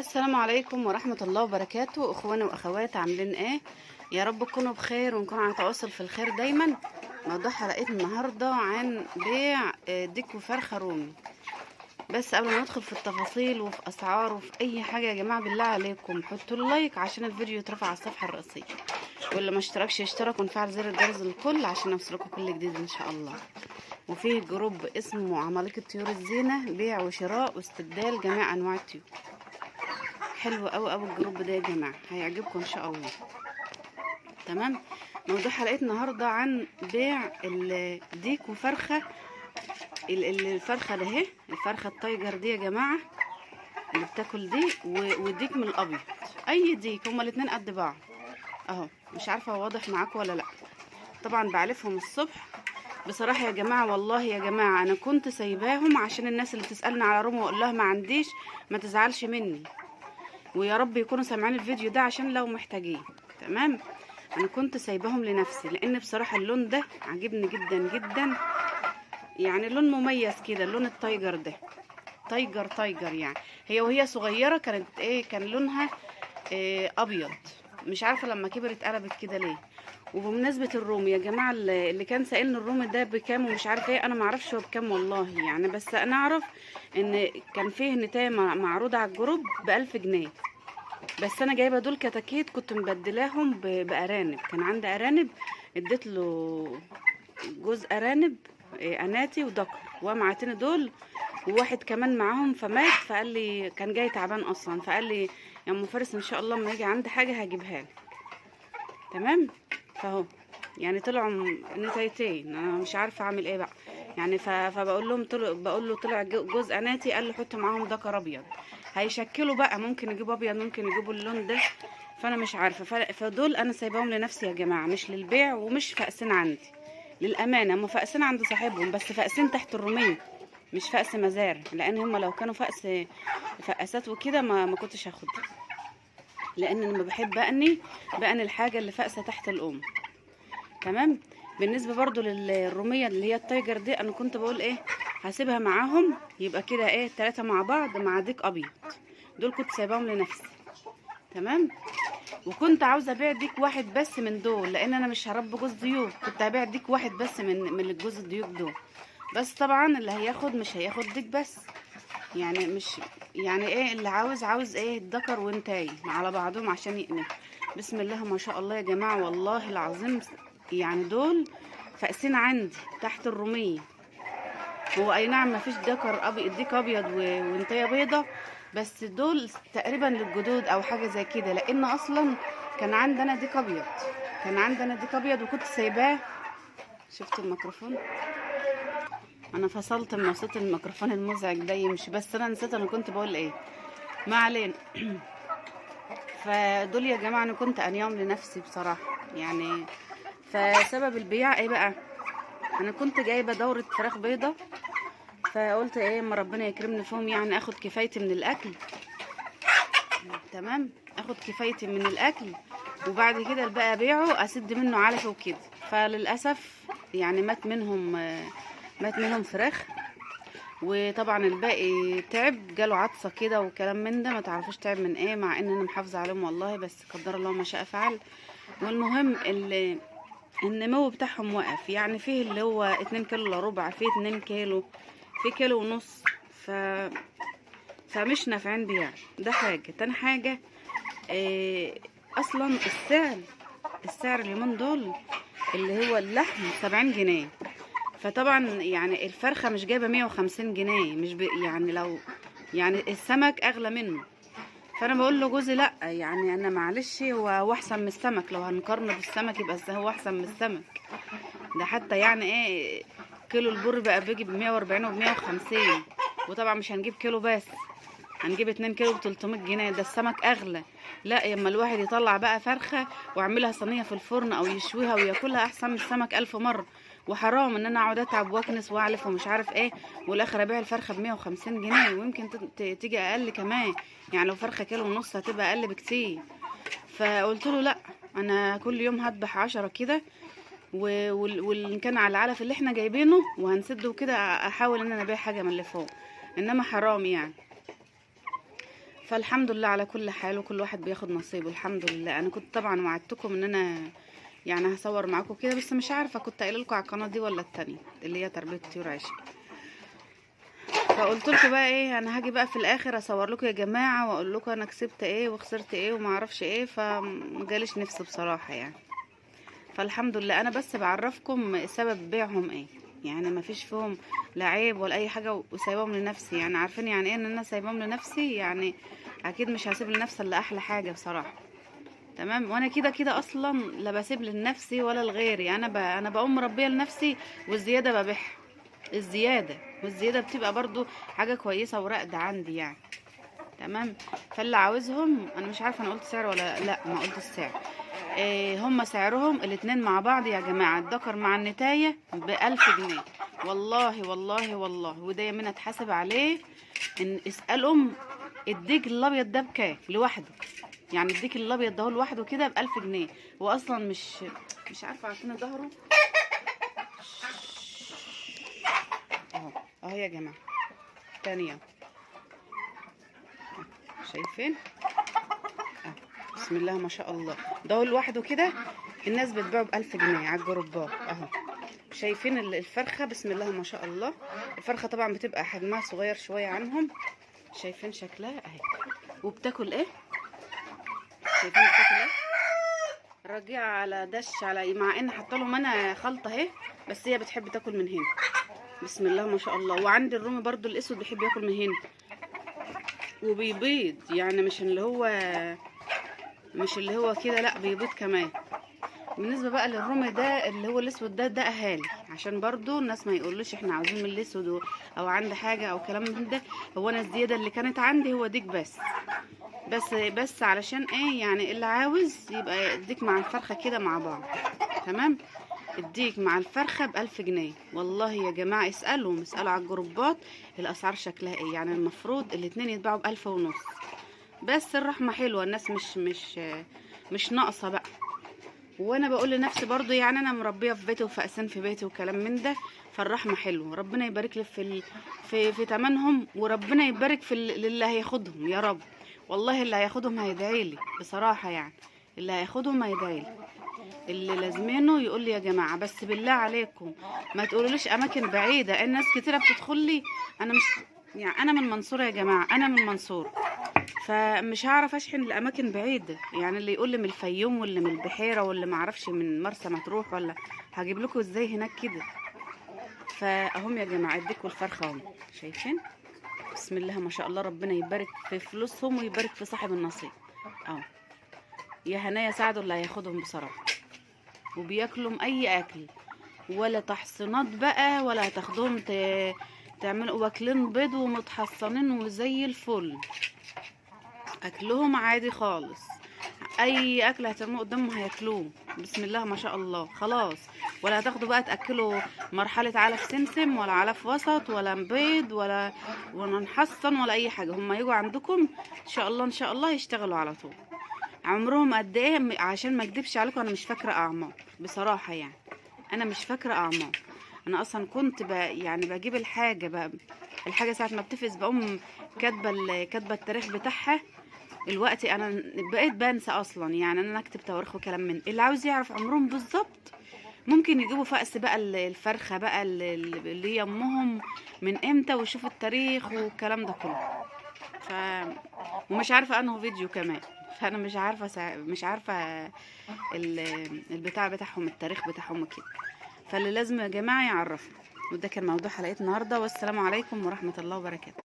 السلام عليكم ورحمة الله وبركاته. اخواني واخواتي عاملين ايه؟ يا رب تكونوا بخير ونكون على تواصل في الخير دايما. موضوع حلقتنا النهاردة عن بيع ديك وفرخة رومي. بس قبل ما ندخل في التفاصيل وفي اسعار وفي اي حاجة يا جماعة، بالله عليكم حطوا اللايك عشان الفيديو يترفع على الصفحة الرئيسية، واللي ما اشتركش يشترك ونفعل زر الجرس للكل عشان يوصلكم كل جديد ان شاء الله. وفيه جروب اسمه عمالقة طيور الزينة، بيع وشراء واستبدال جميع انواع الطيور. حلو قوي قوي الجروب ده يا جماعه، هيعجبكم ان شاء الله. تمام. موضوع حلقتنا النهارده عن بيع الديك وفرخه. الفرخه ده اهي، الفرخه التايجر دي يا جماعه اللي بتاكل دي، والديك من الابيض. اي ديك، هما الاتنين قد بعض اهو. مش عارفه هو واضح معاكم ولا لا. طبعا بعلفهم الصبح. بصراحه يا جماعه، والله يا جماعه انا كنت سايباهم عشان الناس اللي بتسالني على روم واقول لها ما عنديش، ما تزعلش مني، ويا رب يكونوا سامعين الفيديو ده عشان لو محتاجين. تمام. انا كنت سايباهم لنفسي لان بصراحه اللون ده عجبني جدا جدا، يعني لون مميز كده، لون التايجر ده. تايجر يعني. هي وهي صغيره كانت ايه، كان لونها إيه، ابيض. مش عارفه لما كبرت قلبت كده ليه. وبمناسبه الرومي يا جماعه، اللي كان سائلني الرومي ده بكام ومش عارفه ايه، انا ما اعرفش هو بكام والله يعني، بس انا اعرف ان كان فيه نتايه معروضه على الجروب ب1000 جنيه. بس انا جايبه دول كتاكيت، كنت مبدلاهم بارانب. كان عندي ارانب، اديت له جوز ارانب اناتي وذكر، ومعتني دول وواحد كمان معاهم فمات، فقال لي كان جاي تعبان اصلا، فقال لي يا ام فارس ان شاء الله لما يجي عندي حاجه هجيبها لك. تمام. فاهو يعني طلعوا نتايتين، انا مش عارفه اعمل ايه بقى يعني. فبقول لهم بقول له طلع جوز اناتي، قال لي حط معاهم ذكر ابيض. هيشكلوا بقى، ممكن يجيبوا ابيض ممكن يجيبوا اللون ده، فانا مش عارفه. فدول انا سايباهم لنفسي يا جماعه، مش للبيع ومش فاقسين عندي. للامانه هم فاقسين عند صاحبهم، بس فاقسين تحت الروميه، مش فأس مزارع. لان هم لو كانوا فقاسات وكده ما كنتش هاخدها، لان انا ما بحب بأني الحاجه اللي فأسه تحت الام. تمام. بالنسبه برضو للروميه اللي هي التايجر دي، انا كنت بقول ايه، هسيبها معاهم يبقى كده ايه 3 مع بعض مع ديك ابيض. دول كنت سايباهم لنفسي. تمام. وكنت عاوزه ابيع ديك واحد بس من دول، لان انا مش هربي جوز ضيوف، كنت هبيع ديك واحد بس من الجوز الضيوف دول. بس طبعا اللي هياخد مش هياخد ديك بس، يعني مش يعني ايه، اللي عاوز ايه الذكر وانتاي على بعضهم عشان يقنف. بسم الله ما شاء الله يا جماعه، والله العظيم يعني دول فاقسين عندي تحت الروميه. هو اي نعم مفيش ذكر ابيض، ديك ابيض وانتايه بيضه، بس دول تقريبا للجدود او حاجه زي كده، لان اصلا كان عندنا ديك ابيض، وكنت سايباه. شفت الميكروفون، انا فصلت من صوت الميكروفون المزعج ده يمشي، بس انا نسيت انا كنت بقول ايه، ما علينا. فدول يا جماعه انا كنت انيام لنفسي بصراحه يعني. فسبب البيع ايه بقى، انا كنت جايبه دوره فراخ بيضه، فقلت ايه اما ربنا يكرمني فيهم يعني اخد كفايتي من الاكل. تمام. اخد كفايتي من الاكل، وبعد كده الباقي ابيعه اسد منه علف وكده. فللاسف يعني مات منهم فراخ، وطبعا الباقي تعب، جاله عطسه كده وكلام من ده، ما تعرفوش تعب من ايه، مع ان انا محافظه عليهم والله، بس قدر الله ما شاء فعل. والمهم النمو بتاعهم وقف، يعني فيه اللي هو 2 كيلو الا ربع، فيه 2 كيلو، فيه كيلو ونص. ف فمش نافعين بيع. ده حاجه. تاني حاجه إيه، اصلا السعر اليومين دول اللي هو اللحم 70 جنيه. فطبعا يعني الفرخه مش جايبه 150 جنيه، مش يعني لو يعني السمك اغلى منه. فانا بقول له جوزي لا، يعني انا معلش هو احسن من السمك، لو هنقارنه بالسمك يبقى هو احسن من السمك. ده حتى يعني ايه، كيلو البر بقى بيجي ب140 و150، وطبعا مش هنجيب كيلو بس، هنجيب 2 كيلو ب300 جنيه. ده السمك اغلى. لا، اما الواحد يطلع بقى فرخه ويعملها صينيه في الفرن او يشويها وياكلها احسن من السمك 1000 مره. وحرام ان انا اقعد اتعب واكنس واعلف ومش عارف ايه، والاخر ابيع الفرخه ب150 جنيه، ويمكن تيجي اقل كمان. يعني لو فرخه كيلو ونص هتبقى اقل بكتير. فقلت له لا، انا كل يوم هذبح 10 كده، واللي كان على العلف اللي احنا جايبينه وهنسده كده، احاول ان انا ابيع حاجه من اللي فوق، انما حرام يعني. فالحمد لله على كل حال، وكل واحد بياخد نصيبه الحمد لله. انا كنت طبعا وعدتكم ان انا يعني هصور معاكم كده، بس مش عارفه كنت قايله لكم على القناه دي ولا التانية اللي هي تربيه طيور عشق. فقلت لكم بقى ايه، انا هاجي بقى في الاخر اصور لكم يا جماعه واقول لكم انا كسبت ايه وخسرت ايه وما اعرفش ايه، فمجاليش نفس بصراحه يعني. فالحمد لله انا بس بعرفكم سبب بيعهم ايه، يعني ما فيش فيهم لا عيب ولا اي حاجه، وسايبهم لنفسي. يعني عارفين يعني ايه ان انا سايبهم لنفسي؟ يعني اكيد مش هسيب لنفسي الا احلى حاجه بصراحه. تمام. وانا كده كده اصلا لا بسيب لنفسي ولا لغيري، انا بقوم مربيه لنفسي، والزياده ببيعها. والزياده بتبقى برضو حاجه كويسه وراقده عندي يعني. تمام. فاللي عاوزهم، انا مش عارفه انا قلت سعر ولا لا، ما قلت السعر. هم سعرهم الاتنين مع بعض يا جماعه، الدكر مع النتايه ب1000 جنيه. والله والله والله، وده يمين اتحاسب عليه. ان اسالهم الديك الابيض ده بكام لوحده؟ يعني الديك الابيض ده لوحده كده ب1000 جنيه. هو اصلا مش عارفه عارفين ظهره اهو. اهو يا جماعه تانية، شايفين؟ بسم الله ما شاء الله، ده لوحده كده الناس بتبيعه ب1000 جنيه على الجروبات اهو. شايفين الفرخه؟ بسم الله ما شاء الله. الفرخه طبعا بتبقى حجمها صغير شويه عنهم. شايفين شكلها اهي؟ وبتاكل ايه؟ شايفين بتاكل ايه؟ رجيعه على دش على، مع ان حاطه لهم انا خلطه اهي، بس هي بتحب تاكل من هنا. بسم الله ما شاء الله. وعندي الرومي برضو الاسود بيحب ياكل من هنا وبيبيض، يعني مش اللي هو كده، لا بيبيض كمان. بالنسبه بقى للرومي ده اللي هو الاسود ده اهالي، عشان برضو الناس ما يقولوش احنا عاوزين من الاسود او عندي حاجه او كلام من ده. هو انا الزياده اللي كانت عندي هو ديك بس علشان ايه يعني، اللي عاوز يبقى الديك مع الفرخه كده مع بعض. تمام. الديك مع الفرخه ب1000 جنيه. والله يا جماعه اسالوا على الجروبات الاسعار شكلها ايه. يعني المفروض الاتنين يتباعوا ب1500. بس الرحمه حلوه، الناس مش ناقصه بقى. وانا بقول لنفسي برضو، يعني انا مربيه في بيتي وفقسان في بيتي وكلام من ده، فالرحمه حلوه. ربنا يبارك لي في تمنهم، وربنا يبارك للي هياخدهم يا رب. والله اللي هياخدهم هيدعي لي بصراحه يعني. اللي هياخدهم هيدعي لي، اللي لازمينه يقول لي يا جماعه. بس بالله عليكم ما تقولوليش اماكن بعيده، الناس كتيره بتدخل لي. انا مش يعني، انا من المنصوره يا جماعه، انا من المنصوره، فمش هعرف اشحن لاماكن بعيده. يعني اللي يقول لي من الفيوم واللي من البحيره واللي ما اعرفش من مرسى مطروح، ولا هجيب لكم ازاي هناك كده؟ فاهم يا جماعه الديك والفرخه اهم. شايفين؟ بسم الله ما شاء الله. ربنا يبارك في فلوسهم ويبارك في صاحب النصيب اهو. يا هنايا ساعدوا اللي هياخدهم بصراحه. وبياكلوا اي اكل، ولا تحصينات بقى، ولا هتاخدوهم تعملوا واكلين بيض ومتحصنين وزي الفل. اكلهم عادي خالص، اي اكل هترموه قدامهم هياكلوه. بسم الله ما شاء الله. خلاص. ولا هتاخدوا بقى تاكلوا مرحله علف سمسم ولا علف وسط ولا بيض ولا نحصن ولا اي حاجه. هم يجوا عندكم ان شاء الله ان شاء الله يشتغلوا على طول. عمرهم قد ايه؟ عشان ما اكدبش عليكم انا مش فاكره اعمار بصراحه يعني. انا مش فاكره اعمار. انا اصلا كنت يعني بجيب الحاجه بقى، الحاجه ساعه ما بتفز بقوم كاتبه التاريخ بتاعها. دلوقتي انا بقيت بنسى اصلا، يعني انا اكتب تواريخ وكلام من اللي عاوز يعرف عمرهم بالظبط. ممكن يجيبوا فأس بقى الفرخه بقى اللي هي امهم من امتى، ويشوفوا التاريخ والكلام ده كله. ف ومش عارفه انه فيديو كمان. فانا مش عارفه البتاع بتاعهم، التاريخ بتاعهم كده. فاللي لازم يا جماعه يعرفوا. وده كان موضوع حلقتنا النهارده، والسلام عليكم ورحمه الله وبركاته.